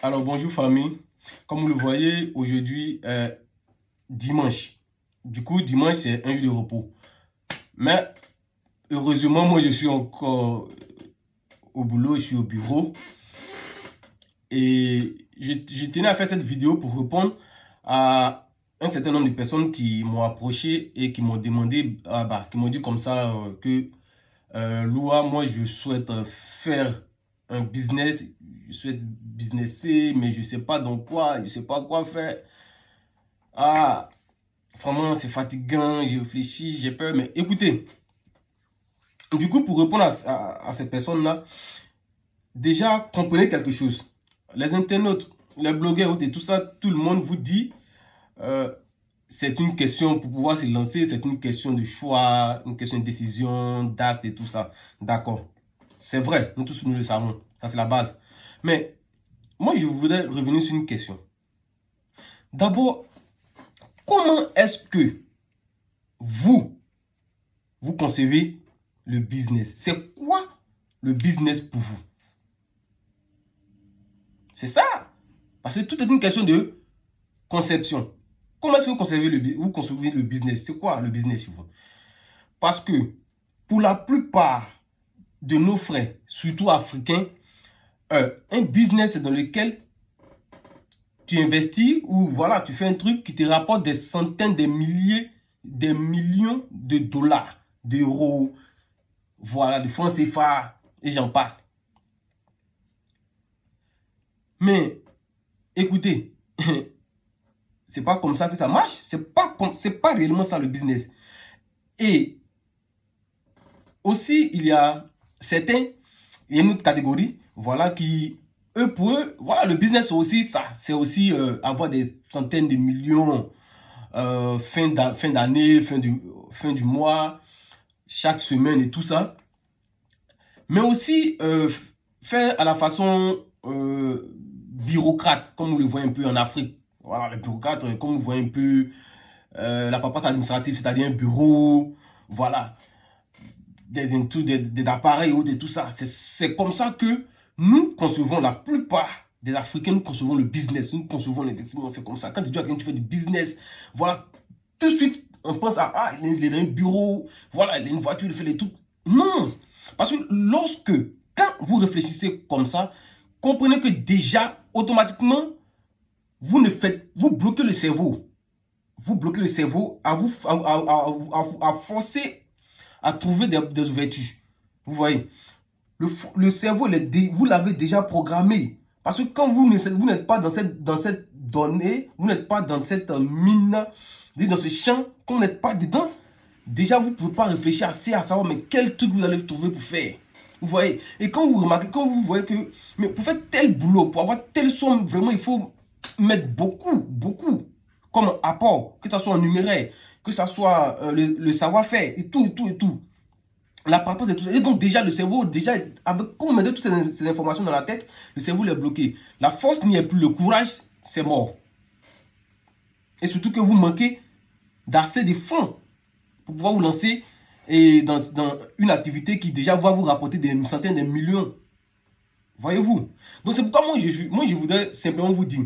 Alors bonjour famille, comme vous le voyez aujourd'hui dimanche. Du coup dimanche c'est un jour de repos. Mais heureusement moi je suis encore au boulot, je suis au bureau. Et je tenais à faire cette vidéo pour répondre à un certain nombre de personnes qui m'ont approché et qui m'ont demandé, qui m'ont dit comme ça que Loua, moi je souhaite faire un business, je souhaite businesser, mais je sais pas dans quoi, je sais pas quoi faire. Ah, vraiment c'est fatigant, j'ai réfléchi, j'ai peur, mais écoutez, du coup pour répondre à ces personnes-là, déjà comprenez quelque chose. Les internautes, les blogueurs et tout ça, tout le monde vous dit euh, c'est une question pour pouvoir se lancer, c'est une question de choix, une question de décision, d'acte et tout ça. D'accord. C'est vrai, nous tous nous le savons. Ça, c'est la base. Mais moi, je voudrais revenir sur une question. D'abord, comment est-ce que vous, vous concevez le business? C'est quoi le business pour vous? C'est ça. Parce que tout est une question de conception. Comment est-ce que vous concevez le business? C'est quoi le business pour vous? Parce que pour la plupart de nos frères, surtout africains, un business dans lequel tu investis ou voilà, tu fais un truc qui te rapporte des centaines, des milliers, des millions de dollars, d'euros, voilà, de francs CFA et j'en passe. Mais écoutez, c'est pas comme ça que ça marche, c'est pas réellement ça le business. Et aussi, il y a une autre catégorie, voilà, qui, eux, pour eux, voilà, le business, c'est aussi ça. C'est aussi avoir des centaines de millions fin d'année, fin du mois, chaque semaine et tout ça. Mais aussi faire à la façon bureaucrate, comme vous le voyez un peu en Afrique. Voilà, les bureaucrates, comme vous voyez un peu la paperasse administrative, c'est-à-dire un bureau, voilà. Des appareils ou de tout ça. C'est comme ça que nous concevons, la plupart des Africains, nous concevons le business, nous concevons l'investissement, c'est comme ça. Quand tu dis à quelqu'un tu fais du business, voilà, tout de suite, on pense à, ah, il est dans un bureau, voilà, il a une voiture, il fait des trucs. Non, parce que quand vous réfléchissez comme ça, comprenez que déjà, automatiquement, vous bloquez le cerveau. Vous bloquez le cerveau à forcer à trouver des ouvertures. Vous voyez, le cerveau, vous l'avez déjà programmé. Parce que quand vous n'êtes pas dans cette donnée, vous n'êtes pas dans cette mine, dans ce champ, quand vous n'êtes pas dedans, déjà vous ne pouvez pas réfléchir assez à savoir mais quel truc vous allez trouver pour faire. Vous voyez, et quand vous remarquez, quand vous voyez que mais pour faire tel boulot, pour avoir telle somme, vraiment il faut mettre beaucoup comme apport, que ce soit en numéraire, que ce soit le savoir-faire et tout. La paperasse et tout ça. Et donc déjà le cerveau, déjà, quand on met toutes ces informations dans la tête, le cerveau est bloqué. La force n'y est plus, le courage, c'est mort. Et surtout que vous manquez d'assez de fonds pour pouvoir vous lancer dans une activité qui déjà va vous rapporter des centaines de millions. Voyez-vous? Donc c'est pourquoi moi je voudrais simplement vous dire,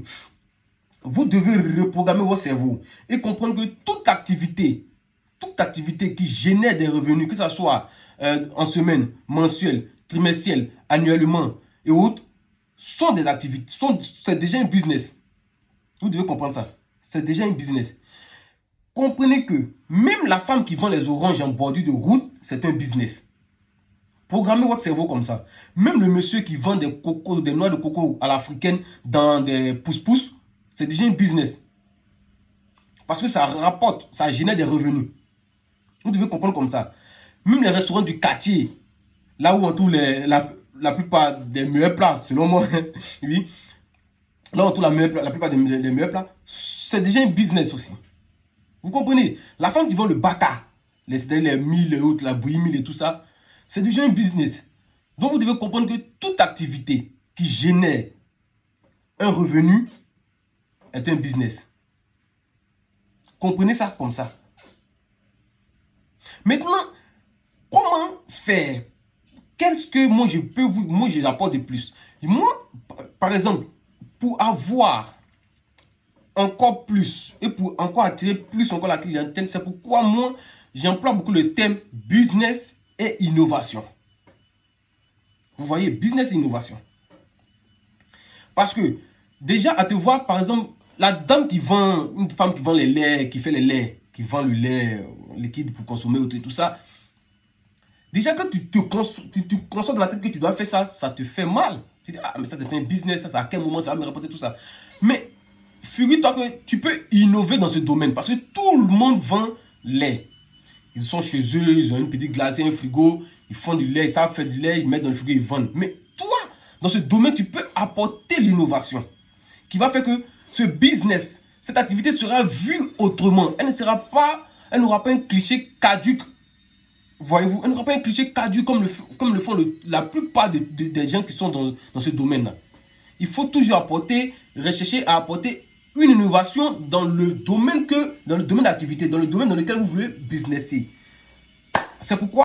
vous devez reprogrammer votre cerveau et comprendre que toute activité qui génère des revenus, que ce soit en semaine, mensuel, trimestriel, annuellement et autres, sont des activités, c'est déjà un business. Vous devez comprendre ça. C'est déjà un business. Comprenez que même la femme qui vend les oranges en bordure de route, c'est un business. Programmez votre cerveau comme ça. Même le monsieur qui vend des noix de coco à l'africaine dans des pousse-pousse, c'est déjà un business. Parce que ça rapporte, ça génère des revenus. Vous devez comprendre comme ça. Même les restaurants du quartier, là où on trouve la plupart des meilleurs plats, selon moi, oui, là où on trouve la plupart des meilleurs plats, c'est déjà un business aussi. Vous comprenez? La femme qui vend le baka, les milles et autres, la bouillie mille et tout ça, c'est déjà un business. Donc vous devez comprendre que toute activité qui génère un revenu est un business. Comprenez ça comme ça. Maintenant, comment faire? Qu'est-ce que moi je peux vous, moi je apporte de plus? Moi, par exemple, pour avoir encore plus et pour encore attirer plus encore la clientèle, c'est pourquoi moi, j'emploie beaucoup le thème business et innovation. Vous voyez, business et innovation. Parce que, déjà, à te voir, par exemple, la dame qui vend, une femme qui vend les laits, qui fait les laits, qui vend le lait liquide pour consommer, tout ça. Déjà, quand tu te conçois dans la tête que tu dois faire ça, ça te fait mal. Tu dis, ah, mais ça, c'est un business, ça, à quel moment ça va me rapporter tout ça. Mais, figure-toi que tu peux innover dans ce domaine parce que tout le monde vend lait. Ils sont chez eux, ils ont une petite glacière, un frigo, ils font du lait, ils savent faire du lait, ils mettent dans le frigo, ils vendent. Mais toi, dans ce domaine, tu peux apporter l'innovation qui va faire que ce business, cette activité sera vue autrement. Elle n'aura pas un cliché caduc. Voyez-vous, elle n'aura pas un cliché caduc comme le font la plupart des gens qui sont dans ce domaine-là. Il faut toujours rechercher à apporter une innovation dans le domaine d'activité, dans le domaine dans lequel vous voulez businesser. C'est pourquoi